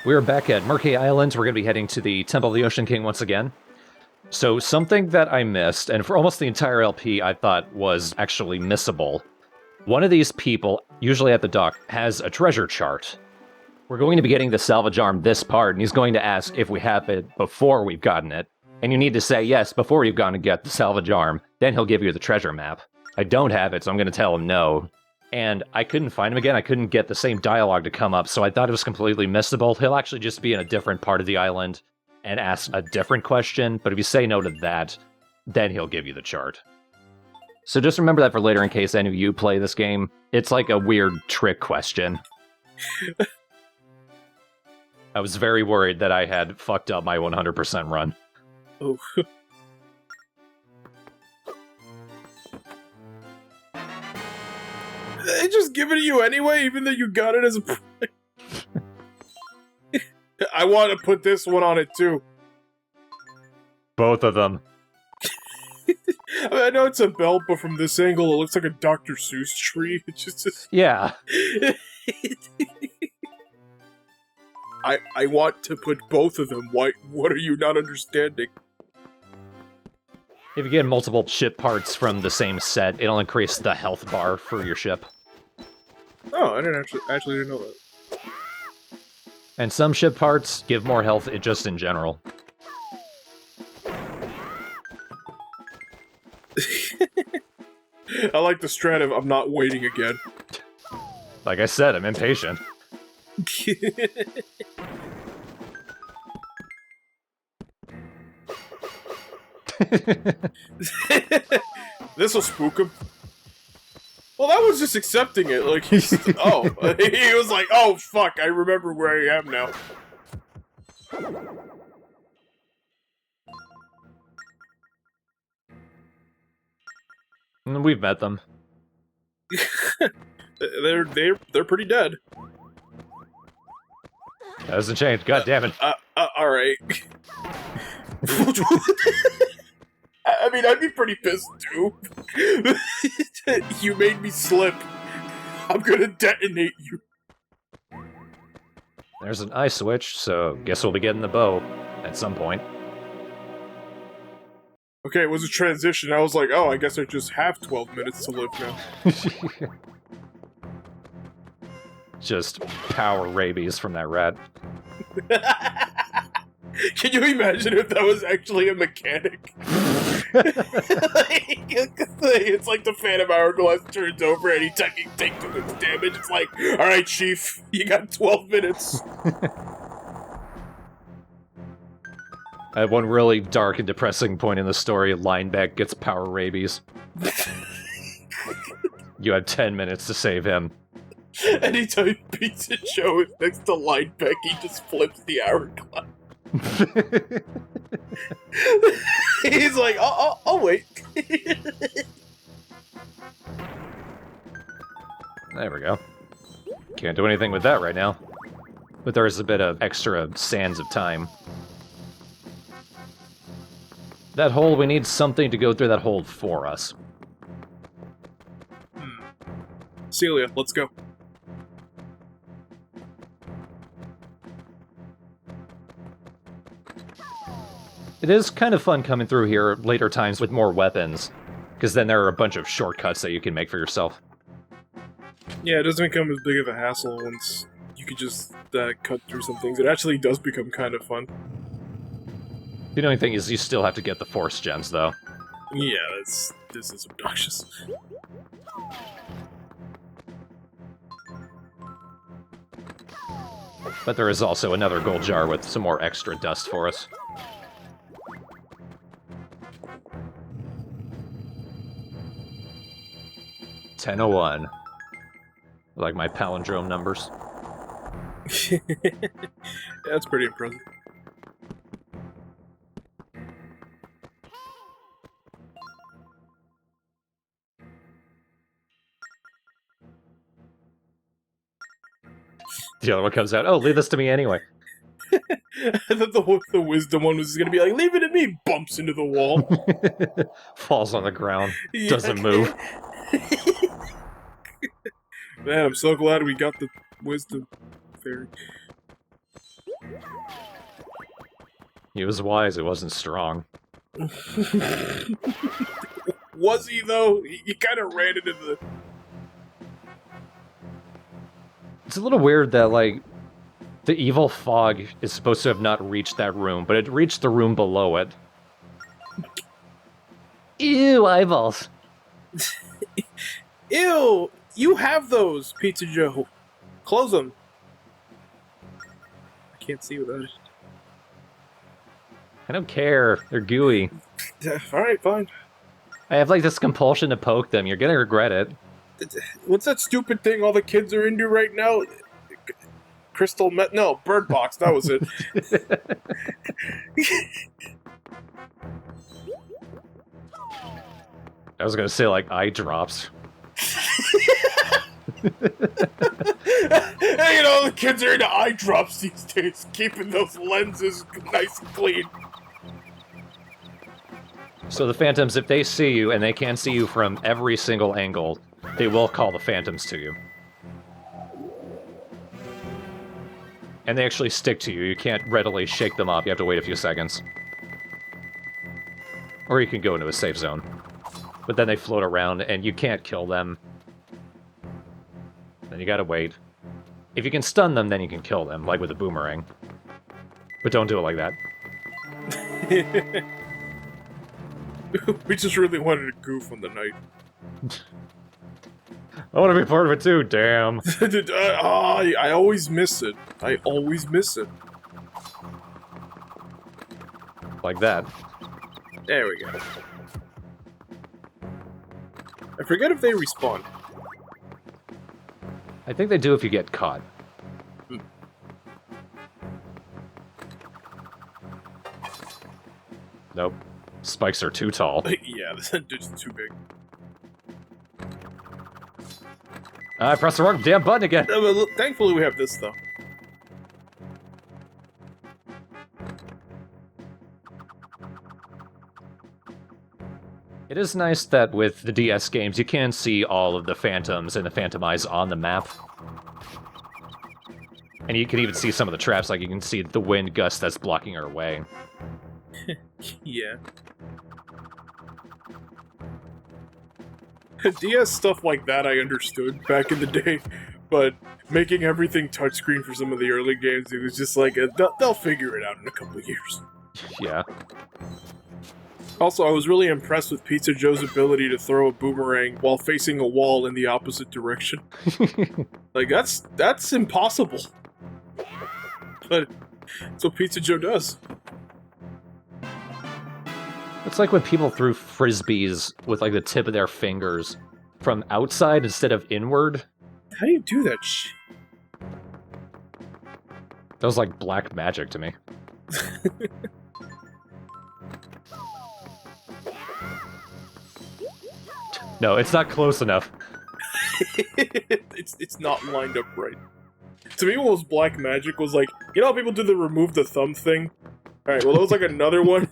We're back at Murky Island. We're going to be heading to the Temple of the Ocean King once again. So something that I missed, and for almost the entire LP I thought was actually missable. One of these people, usually at the dock, has a treasure chart. We're going to be getting the salvage arm this part, and he's going to ask if we have it before we've gotten it. And you need to say yes before you've gone to get the salvage arm. Then he'll give you the treasure map. I don't have it, so I'm going to tell him no. And I couldn't find him again. I couldn't get the same dialogue to come up, so I thought it was completely missable. He'll actually just be in a different part of the island and ask a different question, but if you say no to that, then he'll give you the chart. So just remember that for later in case any of you play this game. It's like a weird trick question. I was very worried that I had fucked up my 100% run. Oh. They just give it to you anyway, even though you got it as a... I want to put this one on it, too. Both of them. I mean, I know it's a belt, but from this angle, it looks like a Dr. Seuss tree. It's just... Yeah. I want to put both of them. What are you not understanding? If you get multiple ship parts from the same set, it'll increase the health bar for your ship. Oh, I didn't actually didn't know that. And some ship parts give more health just in general. I like the strat of I'm not waiting again. Like I said, I'm impatient. This'll spook him. Well, that was just accepting it. Like, he's... oh. He was like, oh, fuck, I remember where I am now. We've met them. They're pretty dead. That hasn't changed. God damn it. Alright. I mean, I'd be pretty pissed, too. You made me slip. I'm gonna detonate you. There's an eye switch, so guess we'll be getting the bow at some point. Okay, it was a transition. I was like, oh, I guess I just have 12 minutes to live now. Just power rabies from that rat. Can you imagine if that was actually a mechanic? It's like the Phantom Hourglass turns over and he takes too much damage. It's like, alright, Chief, you got 12 minutes. At one really dark and depressing point in the story, Lineback gets power rabies. You have 10 minutes to save him. Anytime Pizza Joe is next to Lineback, he just flips the hourglass. He's like, oh wait. There we go. Can't do anything with that right now. But there is a bit of extra sands of time. That hole, we need something to go through that hole for us. Celia, let's go. It is kind of fun coming through here later times with more weapons, because then there are a bunch of shortcuts that you can make for yourself. Yeah, it doesn't become as big of a hassle once you could just cut through some things. It actually does become kind of fun. The only thing is you still have to get the Force Gems, though. Yeah, this is obnoxious. But there is also another gold jar with some more extra dust for us. $10:01. I like my palindrome numbers. That's pretty impressive. The other one comes out, oh, leave this to me anyway. I thought the wisdom one was going to be like, leave it to me, bumps into the wall. Falls on the ground, doesn't move. Man, I'm so glad we got the wisdom fairy. He was wise, he wasn't strong. Was he, though? He kind of ran into the... It's a little weird that, like, the evil fog is supposed to have not reached that room, but it reached the room below it. Ew, eyeballs. Ew! You have those, Pizza Joe. Close them. I can't see without it. I don't care. They're gooey. Alright, fine. I have, like, this compulsion to poke them. You're gonna regret it. What's that stupid thing all the kids are into right now? Crystal no, Bird Box, that was it. I was gonna say, like, eye drops. You know, the kids are into eye drops these days, keeping those lenses nice and clean. So the Phantoms, if they see you, and they can see you from every single angle, they will call the Phantoms to you. And they actually stick to you. You can't readily shake them off. You have to wait a few seconds. Or you can go into a safe zone. But then they float around, and you can't kill them. Then you gotta wait. If you can stun them, then you can kill them, like with a boomerang. But don't do it like that. We just really wanted to goof on the night. I want to be part of it too, damn. I always miss it. I always miss it. Like that. There we go. I forget if they respawn. I think they do if you get caught. Nope. Spikes are too tall. Yeah, that dude's too big. I pressed the wrong damn button again. Thankfully we have this, though. It is nice that with the DS games, you can see all of the Phantoms and the Phantom Eyes on the map. And you can even see some of the traps, like you can see the wind gust that's blocking our way. Yeah. DS stuff like that I understood back in the day, but making everything touchscreen for some of the early games, it was just like, they'll figure it out in a couple of years. Yeah. Also, I was really impressed with Pizza Joe's ability to throw a boomerang while facing a wall in the opposite direction. Like, that's impossible. But that's what Pizza Joe does. It's like when people threw frisbees with, like, the tip of their fingers from outside instead of inward. How do you do that shit? That was like black magic to me. No, it's not close enough. It's not lined up right. To me, what was black magic was like, you know how people do the remove the thumb thing? Alright, well, that was like another one.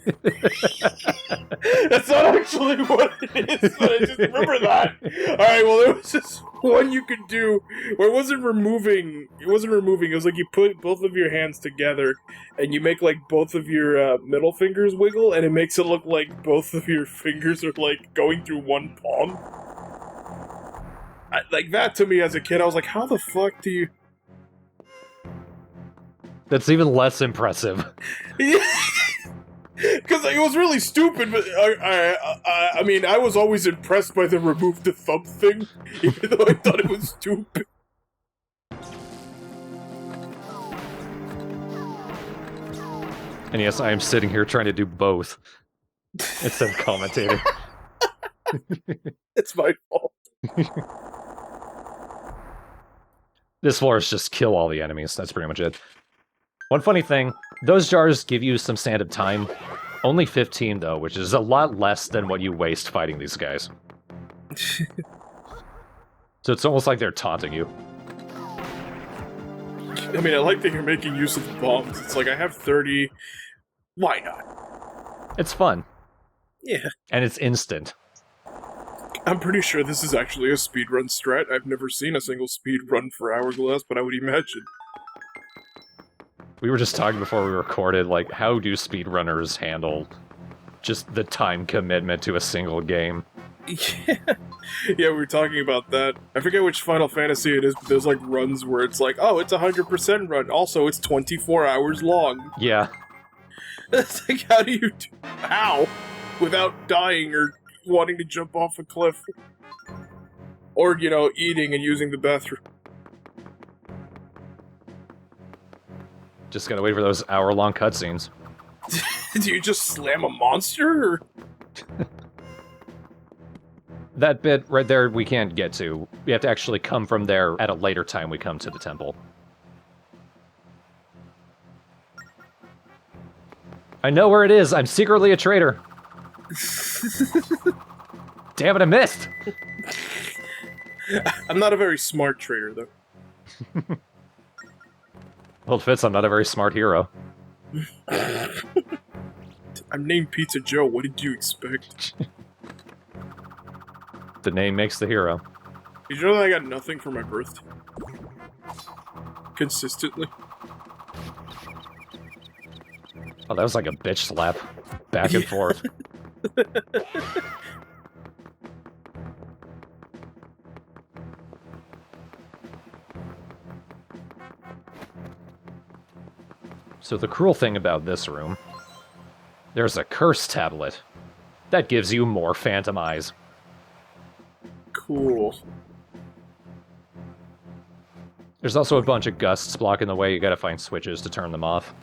That's not actually what it is, but I just remember that. Alright, well, there was this one you could do where it wasn't removing, it was like you put both of your hands together and you make like both of your middle fingers wiggle, and it makes it look like both of your fingers are like going through one palm. Like that to me as a kid, I was like, how the fuck do you... That's even less impressive. Because it was really stupid, but I mean, I was always impressed by the remove the thumb thing, even though I thought it was stupid. And yes, I am sitting here trying to do both instead of commentating. It's my fault. This floor is just kill all the enemies. That's pretty much it. One funny thing, those jars give you some stand-up time. Only 15, though, which is a lot less than what you waste fighting these guys. So it's almost like they're taunting you. I mean, I like that you're making use of the bombs. It's like, I have 30. Why not? It's fun. Yeah. And it's instant. I'm pretty sure this is actually a speedrun strat. I've never seen a single speedrun for Hourglass, but I would imagine. We were just talking before we recorded, like, how do speedrunners handle just the time commitment to a single game? Yeah. Yeah, we were talking about that. I forget which Final Fantasy it is, but there's like runs where it's like, oh, it's a 100% run. Also, it's 24 hours long. Yeah. It's like, how do you do... How? Without dying or wanting to jump off a cliff. Or, you know, eating and using the bathroom. Just gotta wait for those hour-long cutscenes. Do you just slam a monster, or...? That bit right there we can't get to. We have to actually come from there at a later time we come to the temple. I know where it is! I'm secretly a traitor! Damn it, I missed! I'm not a very smart traitor, though. Well, it fits, I'm not a very smart hero. I'm named Pizza Joe, what did you expect? The name makes the hero. Did you know that I got nothing for my birthday? Consistently. Oh, that was like a bitch slap. Back and forth. So the cruel thing about this room, there's a curse tablet. That gives you more phantom eyes. Cool. There's also a bunch of gusts blocking the way, you gotta find switches to turn them off.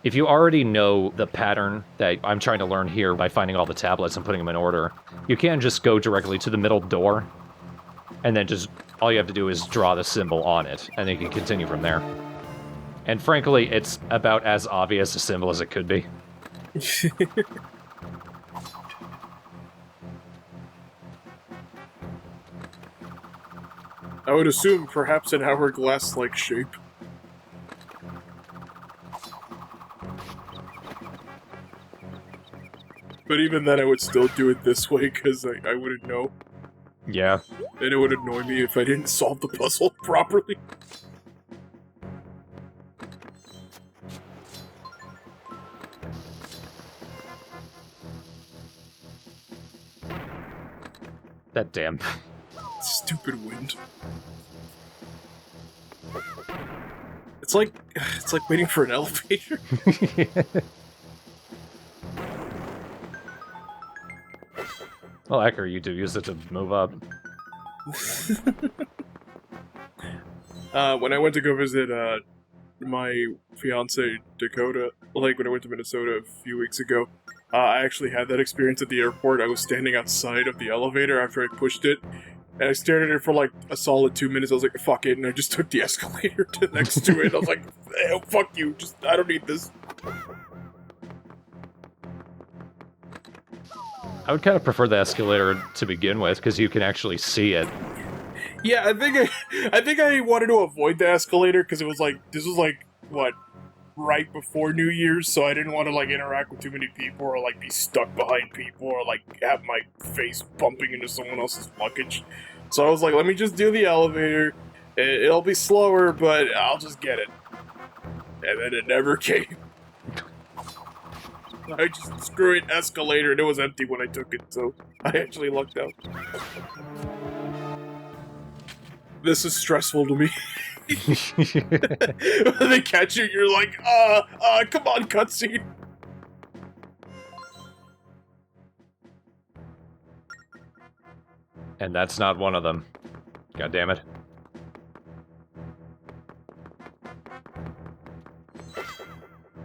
If you already know the pattern that I'm trying to learn here by finding all the tablets and putting them in order, you can just go directly to the middle door, and then just, all you have to do is draw the symbol on it, and then you can continue from there. And frankly, it's about as obvious a symbol as it could be. I would assume perhaps an hourglass-like shape. But even then I would still do it this way, because I wouldn't know. Yeah. And it would annoy me if I didn't solve the puzzle properly. That damn... Stupid wind. It's like waiting for an elevator. Well, Ecker, you do use it to move up. When I went to go visit my fiance Dakota, like when I went to Minnesota a few weeks ago, I actually had that experience at the airport. I was standing outside of the elevator after I pushed it, and I stared at it for like a solid 2 minutes. I was like, fuck it, and I just took the escalator to next to it. I was like, hey, fuck you, I don't need this. I would kind of prefer the escalator to begin with, because you can actually see it. Yeah, I think I wanted to avoid the escalator, because it was like, this was like, what, right before New Year's, so I didn't want to like interact with too many people, or like be stuck behind people, or like have my face bumping into someone else's luggage. So I was like, let me just do the elevator. It'll be slower, but I'll just get it. And then it never came. I just screw it, escalator, and it was empty when I took it, so I actually lucked out. This is stressful to me. When they catch you, you're like, come on, cutscene. And that's not one of them. God damn it.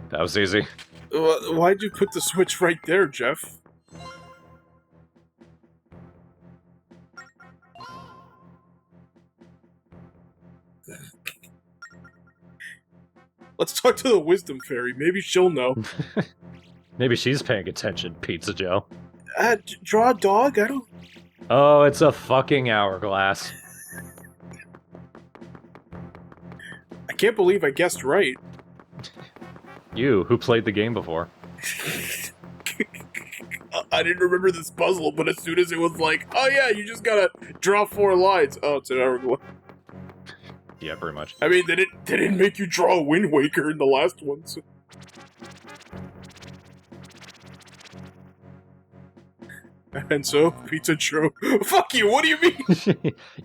That was easy. Why'd you put the switch right there, Jeff? Let's talk to the Wisdom Fairy. Maybe she'll know. Maybe she's paying attention, Pizza Joe. Draw a dog? I don't... Oh, it's a fucking hourglass. I can't believe I guessed right. You, who played the game before. I didn't remember this puzzle, but as soon as it was like, oh yeah, you just gotta draw 4 lines. Oh, it's an hourglass. Yeah, pretty much. I mean, they didn't make you draw a Wind Waker in the last one, so... And so, Pizza Joe... Fuck you, what do you mean?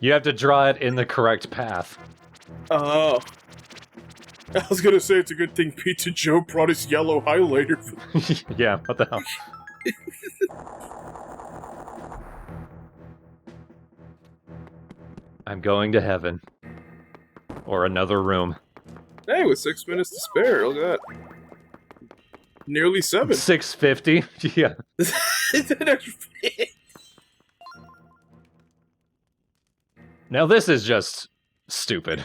You have to draw it in the correct path. Oh. I was gonna say it's a good thing Pizza Joe brought his yellow highlighter. Yeah, what the hell? I'm going to heaven. Or another room. Hey, with 6 minutes to spare, look at that. Nearly 7. 650? Yeah. It's an extra... Now this is just stupid.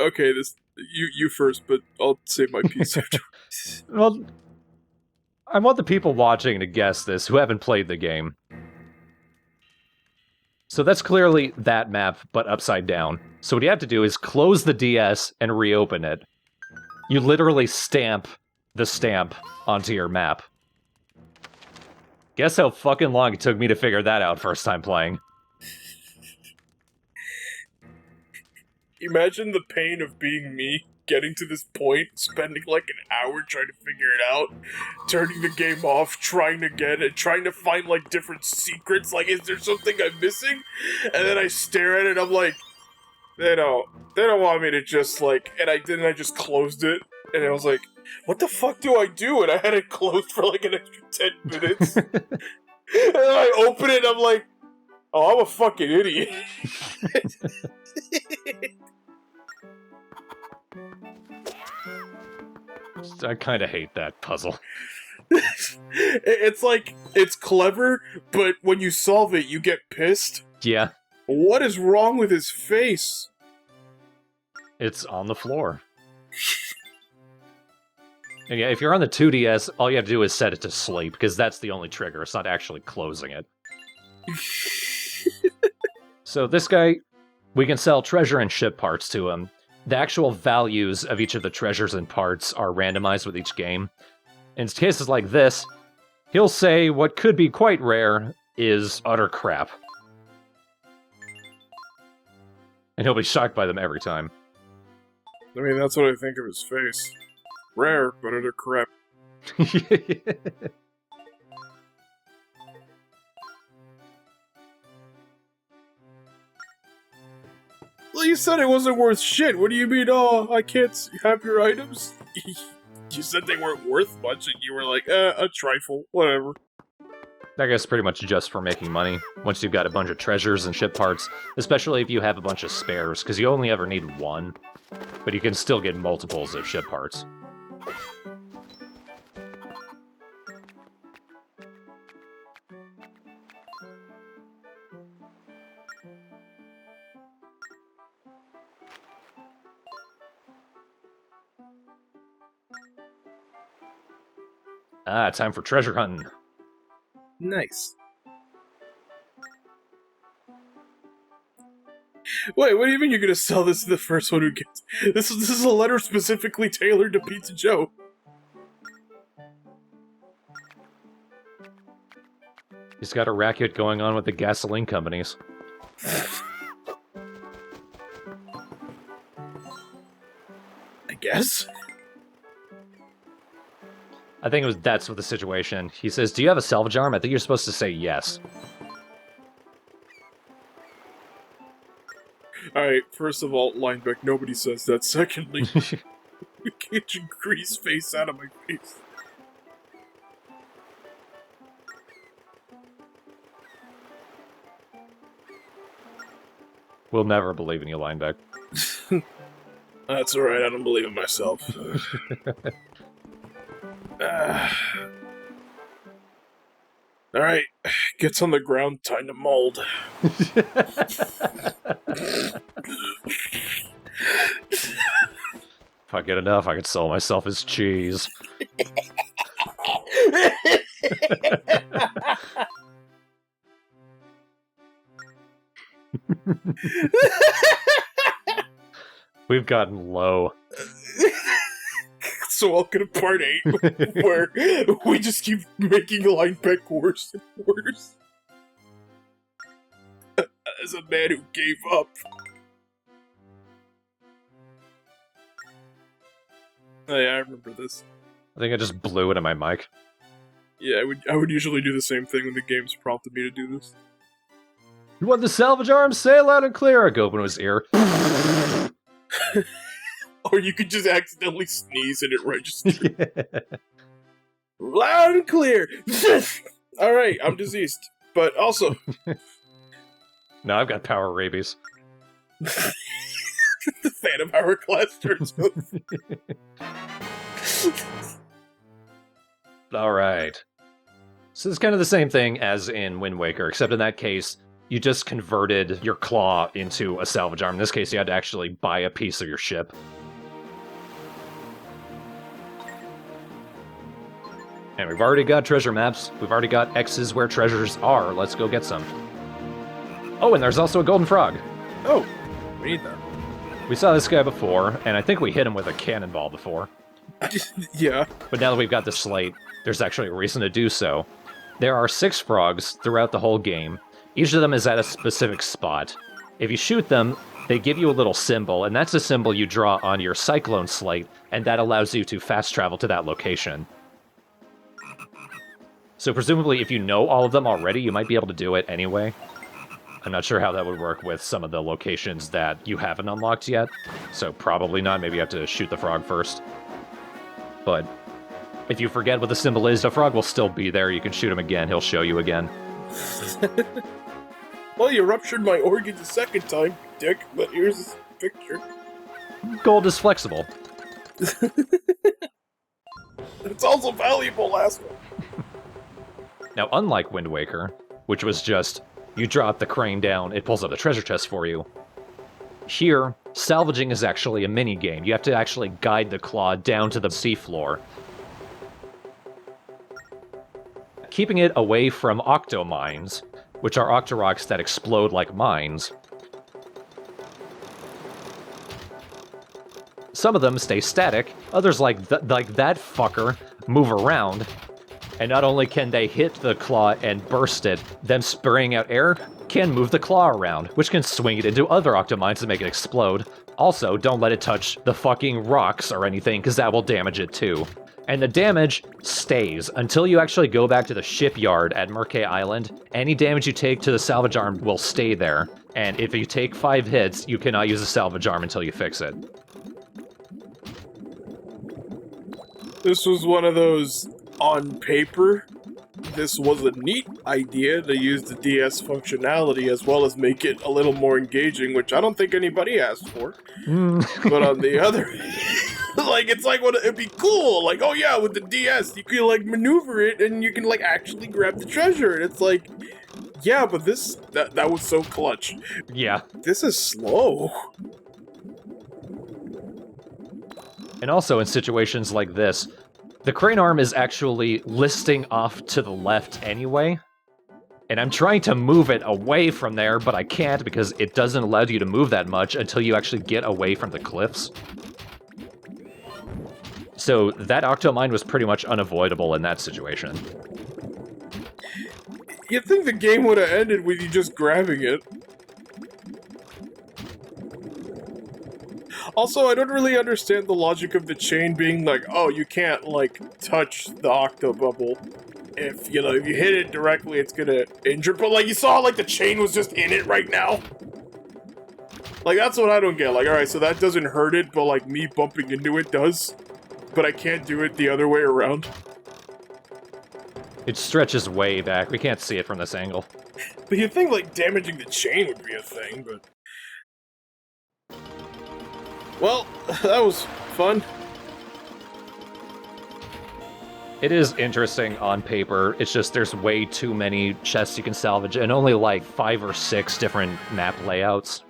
Okay, this you first, but I'll say my piece after. Well, I want the people watching to guess this who haven't played the game. So that's clearly that map, but upside down. So what you have to do is close the DS and reopen it. You literally stamp the stamp onto your map. Guess how fucking long it took me to figure that out first time playing. Imagine the pain of being me, getting to this point, spending like an hour trying to figure it out, turning the game off, trying again, and trying to find like different secrets, like is there something I'm missing? And then I stare at it, I'm like, they don't want me to just like, and I just closed it, and I was like, what the fuck do I do? And I had it closed for like an extra 10 minutes. And then I open it and I'm like, oh, I'm a fucking idiot. I kind of hate that puzzle. It's like, it's clever, but when you solve it, you get pissed. Yeah. What is wrong with his face? It's on the floor. And yeah, if you're on the 2DS, all you have to do is set it to sleep, because that's the only trigger. It's not actually closing it. So this guy, we can sell treasure and ship parts to him. The actual values of each of the treasures and parts are randomized with each game. In cases like this, he'll say what could be quite rare is utter crap. And he'll be shocked by them every time. I mean, that's what I think of his face. Rare, but utter crap. Well, you said it wasn't worth shit. What do you mean, oh, I can't have your items? You said they weren't worth much, and you were like, a trifle, whatever. I guess pretty much just for making money, once you've got a bunch of treasures and ship parts, especially if you have a bunch of spares, because you only ever need one, but you can still get multiples of ship parts. Ah, time for treasure hunting. Nice. Wait, what do you mean you're gonna sell this to the first one who gets... This is a letter specifically tailored to Pizza Joe. He's got a racket going on with the gasoline companies. I guess. I think that's what the situation. He says, do you have a salvage arm? I think you're supposed to say yes. Alright, first of all, Lineback, nobody says that. Secondly, get your grease face out of my face. We'll never believe in you, Lineback. That's alright, I don't believe in myself. Alright, gets on the ground, time to mold. If I get enough, I could sell myself as cheese. We've gotten low. So welcome to part 8, where we just keep making Lineback worse and worse. As a man who gave up. Oh yeah, I remember this. I think I just blew it in my mic. Yeah, I would usually do the same thing when the game's prompted me to do this. You want the salvage arm? Say it loud and clear. I go open his ear. Or you could just accidentally sneeze and it registers. Loud and clear! Alright, I'm diseased. But also... No, I've got power rabies. The Phantom Hourglass turns Alright. So it's kind of the same thing as in Wind Waker, except in that case, you just converted your claw into a salvage arm. In this case, you had to actually buy a piece of your ship. And we've already got treasure maps. We've already got X's where treasures are. Let's go get some. Oh, and there's also a golden frog. Oh, we need that. We saw this guy before, and I think we hit him with a cannonball before. Yeah. But now that we've got the slate, there's actually a reason to do so. There are 6 frogs throughout the whole game. Each of them is at a specific spot. If you shoot them, they give you a little symbol, and that's a symbol you draw on your cyclone slate, and that allows you to fast travel to that location. So presumably, if you know all of them already, you might be able to do it anyway. I'm not sure how that would work with some of the locations that you haven't unlocked yet, so probably not. Maybe you have to shoot the frog first. But if you forget what the symbol is, the frog will still be there. You can shoot him again. He'll show you again. Well, you ruptured my organs a second time, dick, but here's this picture. Gold is flexible. It's also valuable, last one. Now, unlike Wind Waker, which was just, you drop the crane down, it pulls up the treasure chest for you. Here, salvaging is actually a mini-game. You have to actually guide the claw down to the seafloor, keeping it away from octomines, which are octorocks that explode like mines. Some of them stay static, others like that fucker move around, and not only can they hit the claw and burst it, them spraying out air can move the claw around, which can swing it into other octomines to make it explode. Also, don't let it touch the fucking rocks or anything, because that will damage it too. And the damage stays until you actually go back to the shipyard at Murkay Island. Any damage you take to the salvage arm will stay there, and if you take 5 hits, you cannot use the salvage arm until you fix it. This was one of those, on paper, this was a neat idea to use the DS functionality as well as make it a little more engaging, which I don't think anybody asked for. But on the other... like, it's like, it'd be cool. Like, oh yeah, with the DS, you can, like, maneuver it and you can, like, actually grab the treasure. And it's like, yeah, but that was so clutch. Yeah. This is slow. And also in situations like this, the crane arm is actually listing off to the left anyway. And I'm trying to move it away from there, but I can't because it doesn't allow you to move that much until you actually get away from the cliffs. So that octomine was pretty much unavoidable in that situation. You'd think the game would have ended with you just grabbing it. Also, I don't really understand the logic of the chain being like, oh, you can't, like, touch the octobubble. If, you know, if you hit it directly, it's gonna injure. But, like, you saw, like, the chain was just in it right now. Like, that's what I don't get. Like, alright, so that doesn't hurt it, but, like, me bumping into it does. But I can't do it the other way around. It stretches way back. We can't see it from this angle. But you'd think, like, damaging the chain would be a thing, but... Well, that was fun. It is interesting on paper. It's just there's way too many chests you can salvage and only like 5 or 6 different map layouts.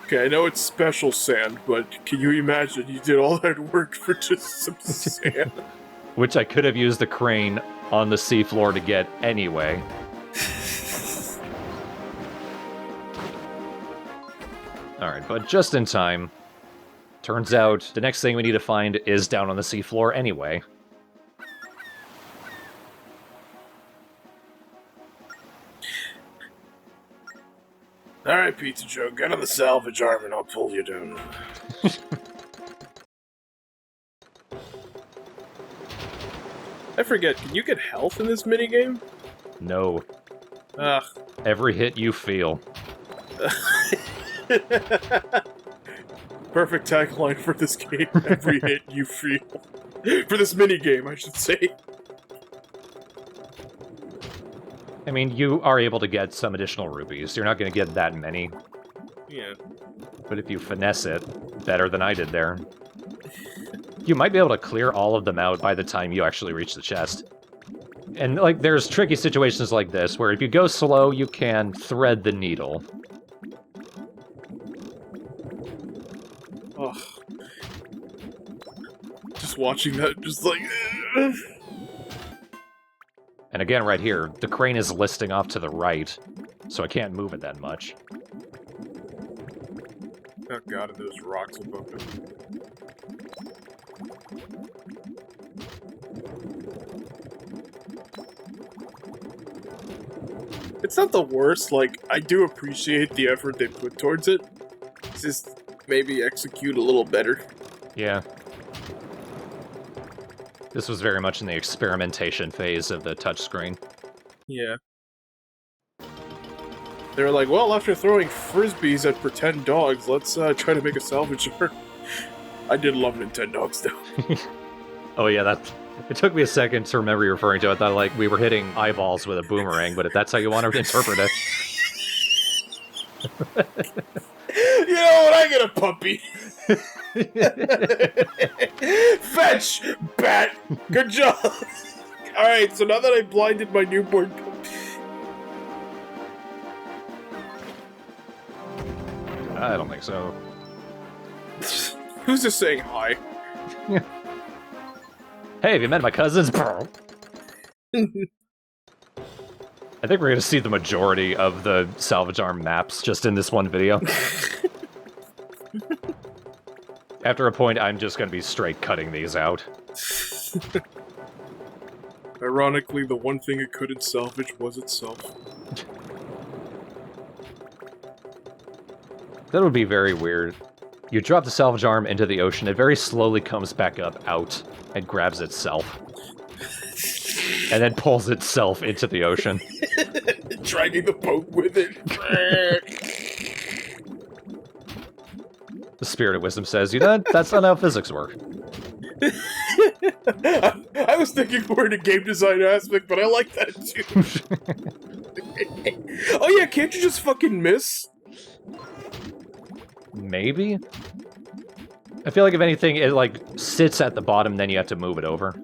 Okay, I know it's special sand, but can you imagine you did all that work for just some sand? Which I could have used the crane on the seafloor to get anyway. Alright, but just in time. Turns out the next thing we need to find is down on the seafloor anyway. Alright, Pizza Joe, get on the salvage arm and I'll pull you down. I forget, can you get health in this minigame? No. Ugh. Every hit you feel. Perfect tagline for this game. Every hit you feel. For this minigame, I should say. I mean, you are able to get some additional rupees. You're not going to get that many. Yeah. But if you finesse it, better than I did there. You might be able to clear all of them out by the time you actually reach the chest. And, like, there's tricky situations like this, where if you go slow, you can thread the needle. Ugh. Just watching that, just like... And again, right here, the crane is listing off to the right, so I can't move it that much. Oh god, and there's rocks above it. It's not the worst, like, I do appreciate the effort they put towards it. It's just maybe execute a little better. Yeah. This was very much in the experimentation phase of the touchscreen. Yeah. They were like, well, after throwing frisbees at pretend dogs, let's try to make a salvage art. I did love Nintendogs, though. Oh yeah, that... It took me a second to remember you referring to it. I thought, like, we were hitting eyeballs with a boomerang, but if that's how you want to interpret it... You know what? I get a puppy. Fetch, bat. Good job. All right, so now that I blinded my newborn puppy. I don't think so. Who's just saying hi? Hey, have you met my cousins? I think we're going to see the majority of the Salvage Arm maps just in this one video. After a point, I'm just going to be straight cutting these out. Ironically, the one thing it couldn't salvage was itself. That would be very weird. You drop the salvage arm into the ocean, it very slowly comes back up out and grabs itself. And then pulls itself into the ocean. Dragging the boat with it. The Spirit of Wisdom says, you know, that's not how physics work. I was thinking more in a game design aspect, but I like that too. Oh yeah, can't you just fucking miss? Maybe? I feel like if anything, it like sits at the bottom, then you have to move it over.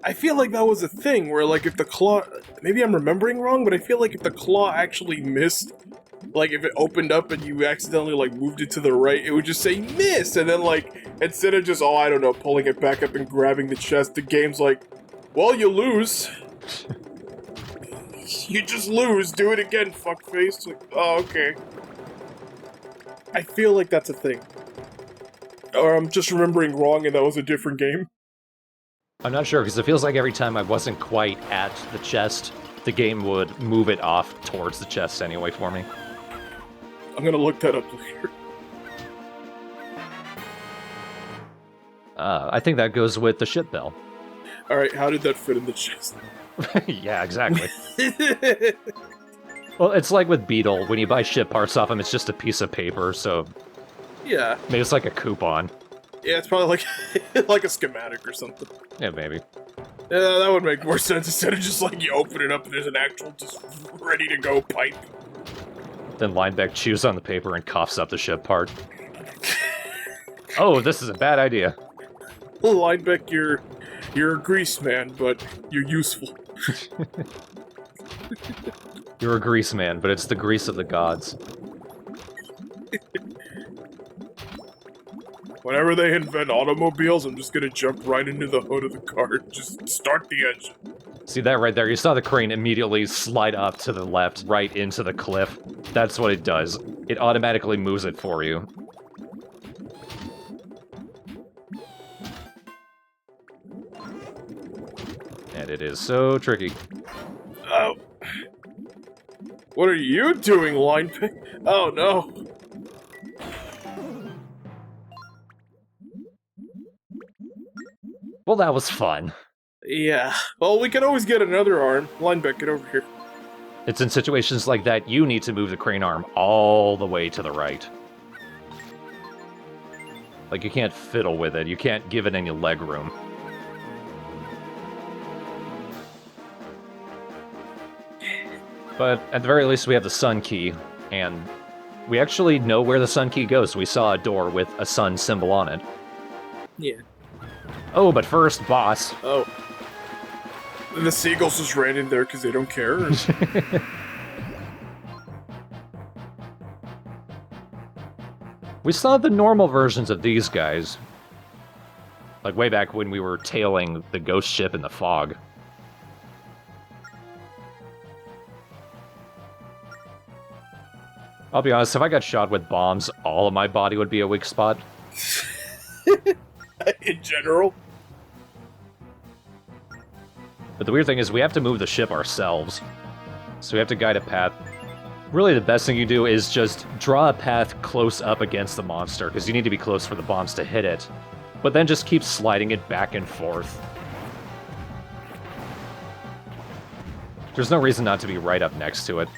I feel like that was a thing where like if the claw, maybe I'm remembering wrong, but I feel like if the claw actually missed, like if it opened up and you accidentally like moved it to the right, it would just say miss, and then like instead of just, oh I don't know, pulling it back up and grabbing the chest, the game's like, well you lose. You just lose, do it again, fuckface. Like, oh okay. I feel like that's a thing. Or I'm just remembering wrong and that was a different game. I'm not sure, because it feels like every time I wasn't quite at the chest, the game would move it off towards the chest anyway for me. I'm gonna look that up later. I think that goes with the ship bell. Alright, how did that fit in the chest? Yeah, exactly. Well, it's like with Beetle, when you buy ship parts off him, it's just a piece of paper, so... Yeah. Maybe it's like a coupon. Yeah, it's probably like like a schematic or something. Yeah, maybe. Yeah, that would make more sense instead of just like you open it up and there's an actual just ready to go pipe. Then Linebeck chews on the paper and coughs up the ship part. Oh, this is a bad idea. Linebeck, you're a grease man, but you're useful. You're a grease man, but it's the grease of the gods. Whenever they invent automobiles, I'm just gonna jump right into the hood of the car and just start the engine. See that right there? You saw the crane immediately slide up to the left, right into the cliff. That's what it does. It automatically moves it for you. And it is so tricky. Oh. What are you doing, Linebeck? Oh no. Well, that was fun. Yeah. Well, we can always get another arm. Lineback, get over here. It's in situations like that you need to move the crane arm all the way to the right. Like, you can't fiddle with it. You can't give it any leg room. But at the very least, we have the sun key, and we actually know where the sun key goes. We saw a door with a sun symbol on it. Yeah. Oh, but first, boss. Oh. And the seagulls just ran in there because they don't care? Or... We saw the normal versions of these guys. Like, way back when we were tailing the ghost ship in the fog. I'll be honest, if I got shot with bombs, all of my body would be a weak spot. In general? But the weird thing is we have to move the ship ourselves. So we have to guide a path. Really, the best thing you do is just draw a path close up against the monster, because you need to be close for the bombs to hit it. But then just keep sliding it back and forth. There's no reason not to be right up next to it.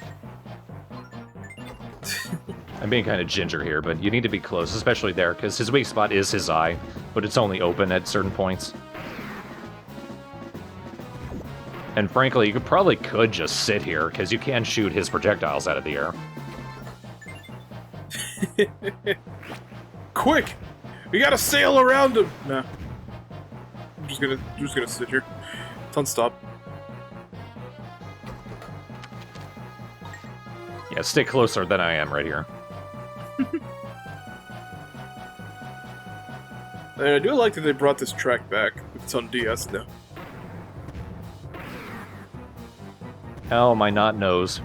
I'm being kind of ginger here, but you need to be close, especially there, because his weak spot is his eye, but it's only open at certain points. And frankly, you probably could just sit here, because you can shoot his projectiles out of the air. Quick! We gotta sail around him! Nah. I'm just gonna sit here. Don't stop. Yeah, stay closer than I am right here. And I do like that they brought this track back. It's on DS now. Oh, my not nose.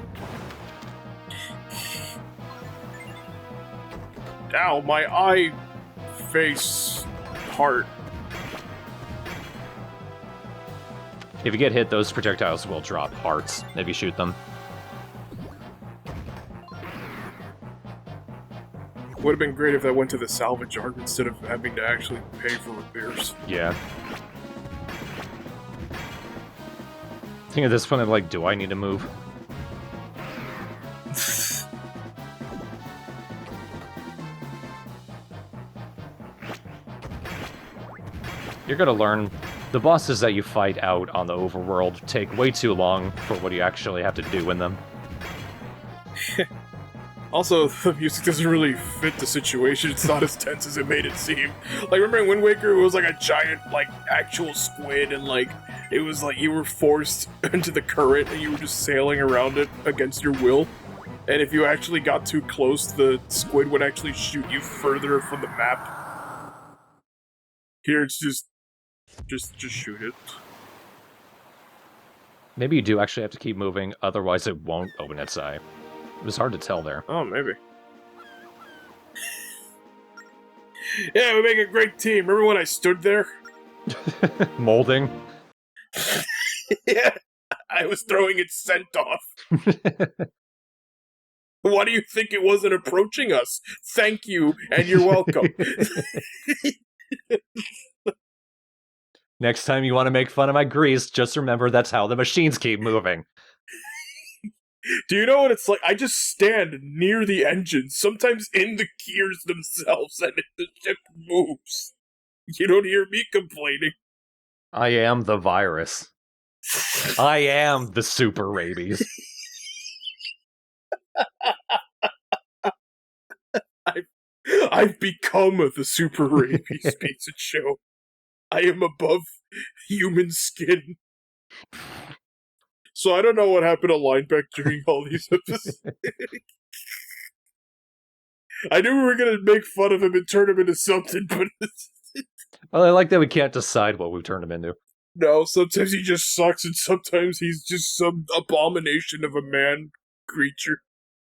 Ow, my eye, face, heart. If you get hit, those projectiles will drop hearts if you shoot them. Would have been great if that went to the salvage yard instead of having to actually pay for repairs. Yeah. I think at this point I'm like, do I need to move? You're gonna learn the bosses that you fight out on the overworld take way too long for what you actually have to do in them. Also, the music doesn't really fit the situation. It's not as tense as it made it seem. Like, remember in Wind Waker, it was like a giant, like, actual squid, and, like, it was like you were forced into the current, and you were just sailing around it against your will. And if you actually got too close, the squid would actually shoot you further from the map. Here, it's just shoot it. Maybe you do actually have to keep moving, otherwise it won't open its eye. It was hard to tell there. Oh, maybe. Yeah, we make a great team. Remember when I stood there? Molding? Yeah, I was throwing its scent off. Why do you think it wasn't approaching us? Thank you, and you're welcome. Next time you want to make fun of my grease, just remember that's how the machines keep moving. Do you know what it's like? I just stand near the engine, sometimes in the gears themselves, and the ship moves. You don't hear me complaining. I am the virus. I am the super rabies. I've become the super rabies pizza show. I am above human skin. So I don't know what happened to Lineback during all these episodes. I knew we were going to make fun of him and turn him into something, but... Well, I like that we can't decide what we've turned him into. No, sometimes he just sucks, and sometimes he's just some abomination of a man creature.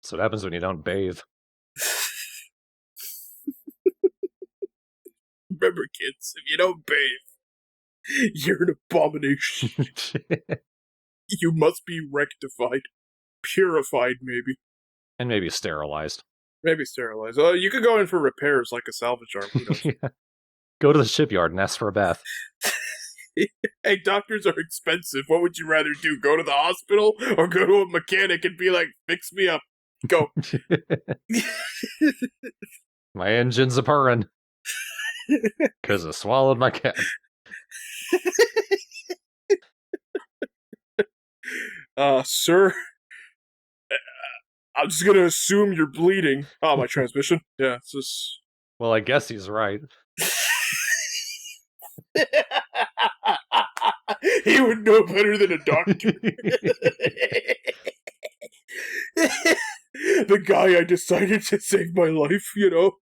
That's what happens when you don't bathe. Remember, kids, if you don't bathe, you're an abomination. You must be rectified. Purified, maybe. And maybe sterilized. Maybe sterilized. Oh, you could go in for repairs like a salvage arm. Who knows? Yeah. Go to the shipyard and ask for a bath. Hey, doctors are expensive. What would you rather do? Go to the hospital or go to a mechanic and be like, fix me up? Go. My engine's a purring. Because I swallowed my cat. Sir, I'm just gonna assume you're bleeding. Oh, my transmission. Yeah, it's just... Well, I guess he's right. He would know better than a doctor. The guy I decided to save my life, you know?